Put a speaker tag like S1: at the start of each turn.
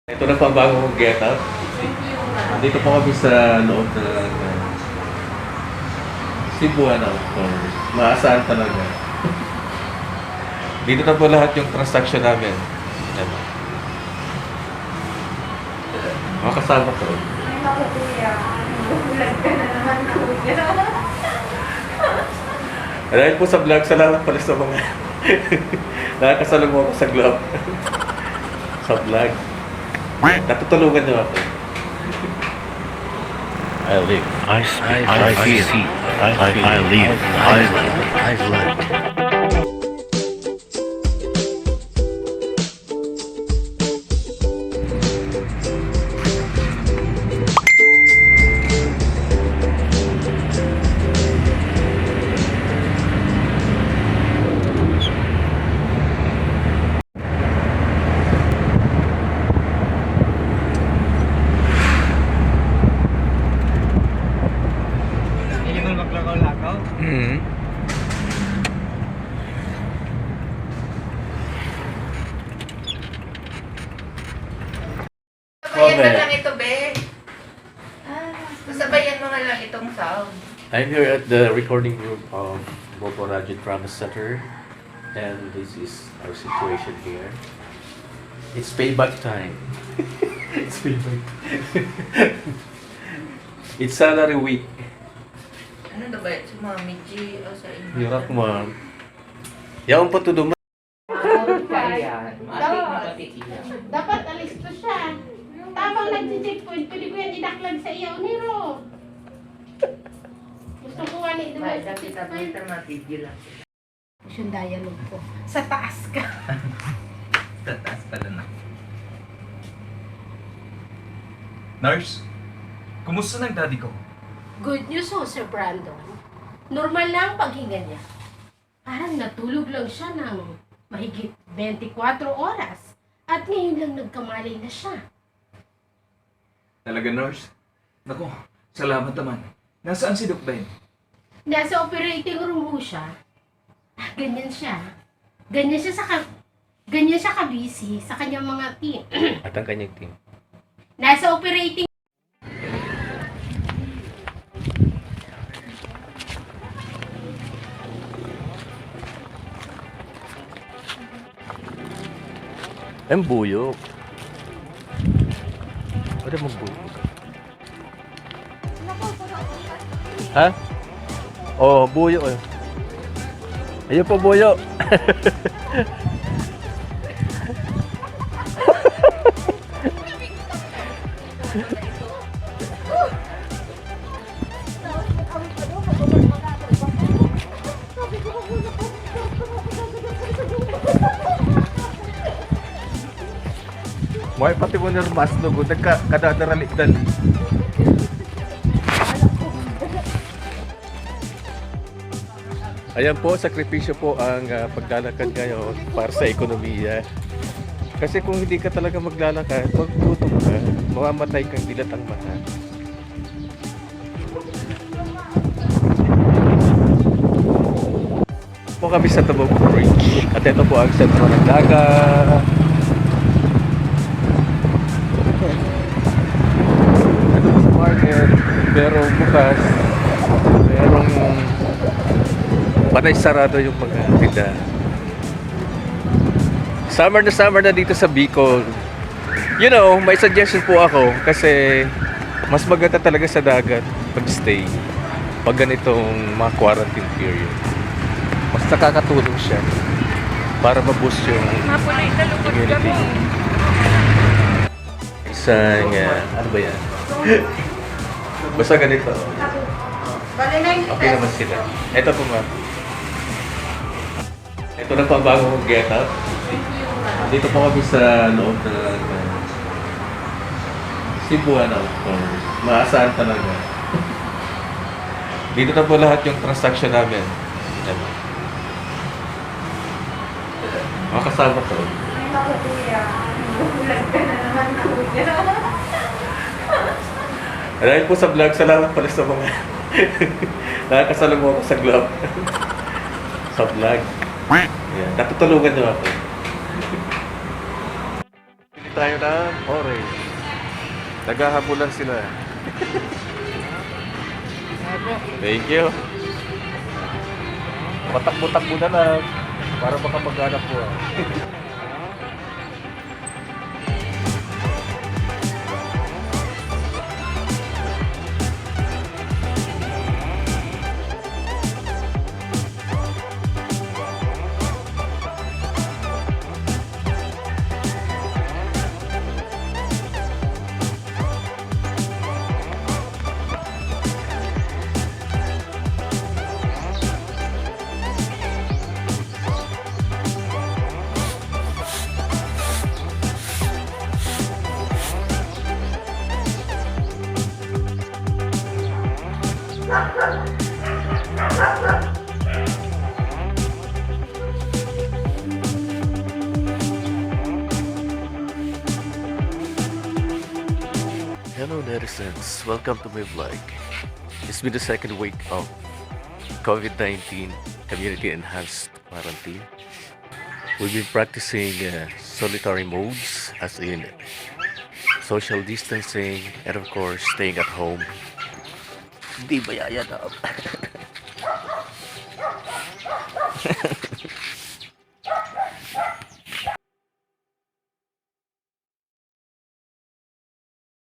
S1: Ito na po ang bago kong get up. Dito po kami sa loob ng Cebuana, of course. Maasahan talaga. Dito na po lahat yung transaction namin. Yan. Mga kasama ko.
S2: Ay, naku kuya. Bulag ka na naman kuya.
S1: Dahil po sa vlog, salamat pala sa mga nakakasalong mo ako sa vlog. Sa vlog. Natutulungan niyo ako. I live.
S3: I speak. I see. I live. I live.
S1: Mm-hmm.
S2: Sabayan na lang ito, be. Sabayan mo nga lang itong sound.
S1: I'm here at the recording room of Bombo Radyo Drama Center, and this is our situation here. It's payback time. It's payback. It's salary week.
S2: Ano na ba yan? Si Mami G o sa inyo?
S1: Yurak mo. Yaon po to duman.
S4: Dapat alis ko siya. Tapang nag-checkpoint, pwede ko yan idaklag sa iyo, Nero. Gusto ko nga ni
S2: May
S4: dumaan sa
S2: kita
S4: checkpoint.
S2: matigil lang.
S4: Yung dialogue ko. Sa taas ka.
S5: Tataas pala na. Nurse, kumusta ng daddy ko?
S4: Good news ho, Sir Brandon. Normal lang ang paghinga niya. Parang natulog lang siya ng mahigit 24 oras. At ngayon lang nagkamalay na siya.
S5: Talaga, nurse? Naku, salamat naman. Nasaan si Doc Ben?
S4: Nasa operating room ho siya. Ganyan siya. Ganyan siya ka-busy sa kanyang mga team.
S1: At ang kanyang team.
S4: Nasa operating
S1: Ang buyok. Ano mong buyok? Ha? Oh, buyo eh. Ayun po buyo. May pati mo na mas lugo, nagkadadaralitan. Ayan po, sakripisyo po ang paglalakad ngayon para sa ekonomiya. Kasi kung hindi ka talaga maglalakad, magtutok ka, mamamatay kang dilatang mata. Po kami sa Tumblr Bridge. At ito po ang sentro ng Naga. Ito po sa market, pero bukas, merong panay sarado yung mga tindahan. Summer na dito sa Bicol. You know, may suggestion po ako kasi mas maganda talaga sa dagat pag-stay pag ganitong mga quarantine period. Mas nakakatulong siya para ma-boost yung immunity. Isang, ano ba yan? Basta ganito. Okay naman sila. Ito po nga. Ito na po ang bago kong get up. Dito po kami sa loob ng Cebuana, of course. Maasahan talaga. Dito na po lahat yung transaction namin. Yan. Mga kasama ko.
S2: Ay, naku kuya. Bulag ka na naman kuya.
S1: Dahil po sa vlog, salamat pala sa mga nakakasalong mo ako sa vlog. Sa vlog. Yan. Natutulungan niyo ako. Tayo ng orange. Naghahabulan sila. Thank you. Patakbo-takbo na lang para baka maghanap po. Hello netizens, welcome to my vlog. It's been the second week of COVID-19 community enhanced quarantine. We've been practicing solitary modes as in social distancing and of course staying at home. Di ba yayanap?